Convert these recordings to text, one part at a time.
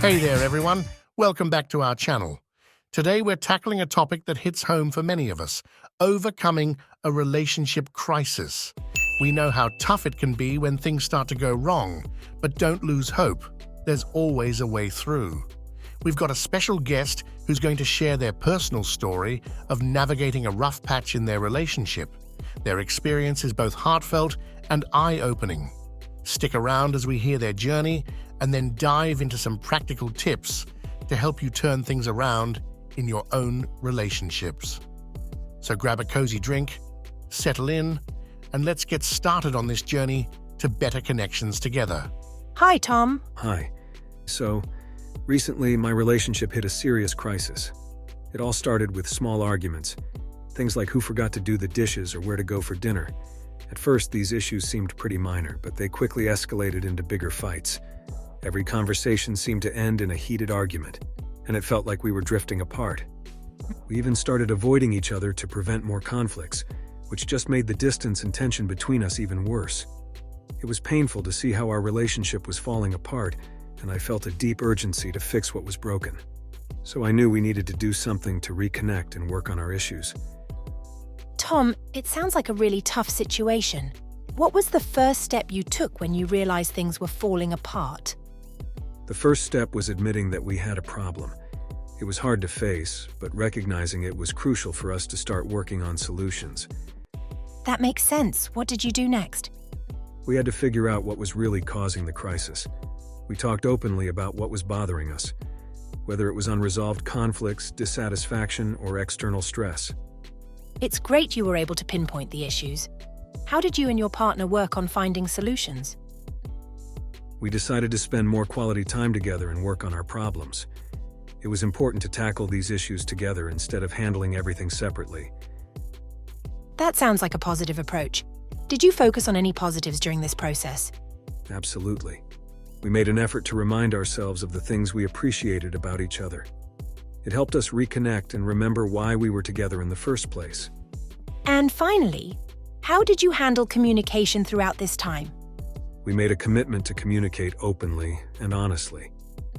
Hey there, everyone. Welcome back to our channel. Today, we're tackling a topic that hits home for many of us, overcoming a relationship crisis. We know how tough it can be when things start to go wrong, but don't lose hope. There's always a way through. We've got a special guest who's going to share their personal story of navigating a rough patch in their relationship. Their experience is both heartfelt and eye-opening. Stick around as we hear their journey and then dive into some practical tips to help you turn things around in your own relationships. So grab a cozy drink, settle in, and let's get started on this journey to better connections together. Hi, Tom. Hi. So, recently my relationship hit a serious crisis. It all started with small arguments, things like who forgot to do the dishes or where to go for dinner. At first, these issues seemed pretty minor, but they quickly escalated into bigger fights. Every conversation seemed to end in a heated argument, and it felt like we were drifting apart. We even started avoiding each other to prevent more conflicts, which just made the distance and tension between us even worse. It was painful to see how our relationship was falling apart, and I felt a deep urgency to fix what was broken. So I knew we needed to do something to reconnect and work on our issues. Tom, it sounds like a really tough situation. What was the first step you took when you realized things were falling apart? The first step was admitting that we had a problem. It was hard to face, but recognizing it was crucial for us to start working on solutions. That makes sense. What did you do next? We had to figure out what was really causing the crisis. We talked openly about what was bothering us, whether it was unresolved conflicts, dissatisfaction, or external stress. It's great you were able to pinpoint the issues. How did you and your partner work on finding solutions? We decided to spend more quality time together and work on our problems. It was important to tackle these issues together instead of handling everything separately. That sounds like a positive approach. Did you focus on any positives during this process? Absolutely. We made an effort to remind ourselves of the things we appreciated about each other. It helped us reconnect and remember why we were together in the first place. And finally, how did you handle communication throughout this time? We made a commitment to communicate openly and honestly.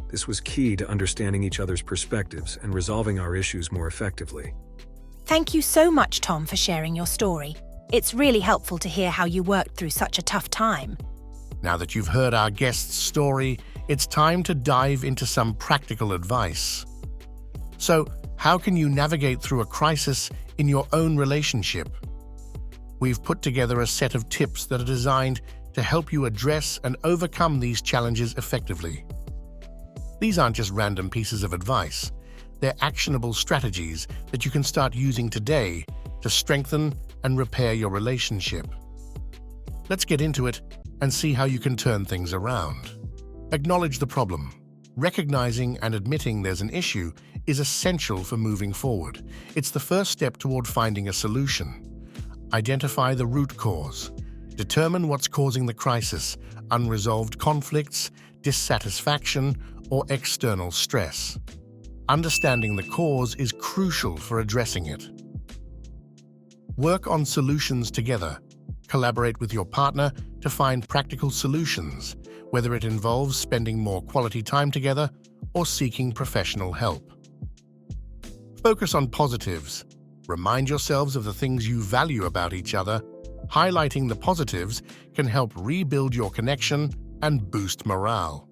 This was key to understanding each other's perspectives and resolving our issues more effectively. Thank you so much, Tom, for sharing your story. It's really helpful to hear how you worked through such a tough time. Now that you've heard our guest's story, it's time to dive into some practical advice. So, how can you navigate through a crisis in your own relationship? We've put together a set of tips that are designed to help you address and overcome these challenges effectively. These aren't just random pieces of advice. They're actionable strategies that you can start using today to strengthen and repair your relationship. Let's get into it and see how you can turn things around. Acknowledge the problem. Recognizing and admitting there's an issue is essential for moving forward. It's the first step toward finding a solution. Identify the root cause. Determine what's causing the crisis: unresolved conflicts, dissatisfaction, or external stress. Understanding the cause is crucial for addressing it. Work on solutions together. Collaborate with your partner to find practical solutions, whether it involves spending more quality time together or seeking professional help. Focus on positives. Remind yourselves of the things you value about each other. Highlighting the positives can help rebuild your connection and boost morale.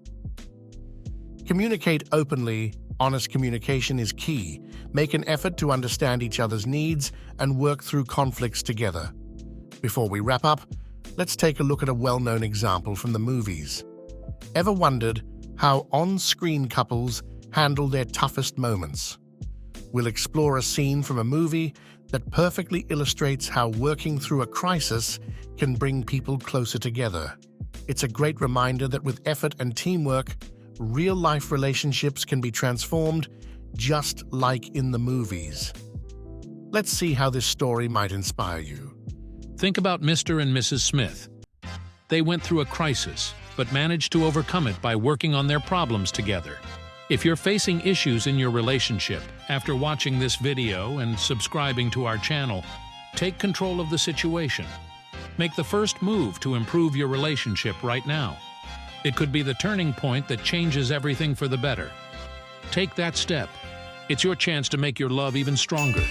Communicate openly. Honest communication is key. Make an effort to understand each other's needs and work through conflicts together. Before we wrap up, let's take a look at a well-known example from the movies. Ever wondered how on-screen couples handle their toughest moments? We'll explore a scene from a movie that perfectly illustrates how working through a crisis can bring people closer together. It's a great reminder that with effort and teamwork, real-life relationships can be transformed just like in the movies. Let's see how this story might inspire you. Think about Mr. and Mrs. Smith. They went through a crisis, but managed to overcome it by working on their problems together. If you're facing issues in your relationship, after watching this video and subscribing to our channel, take control of the situation. Make the first move to improve your relationship right now. It could be the turning point that changes everything for the better. Take that step. It's your chance to make your love even stronger.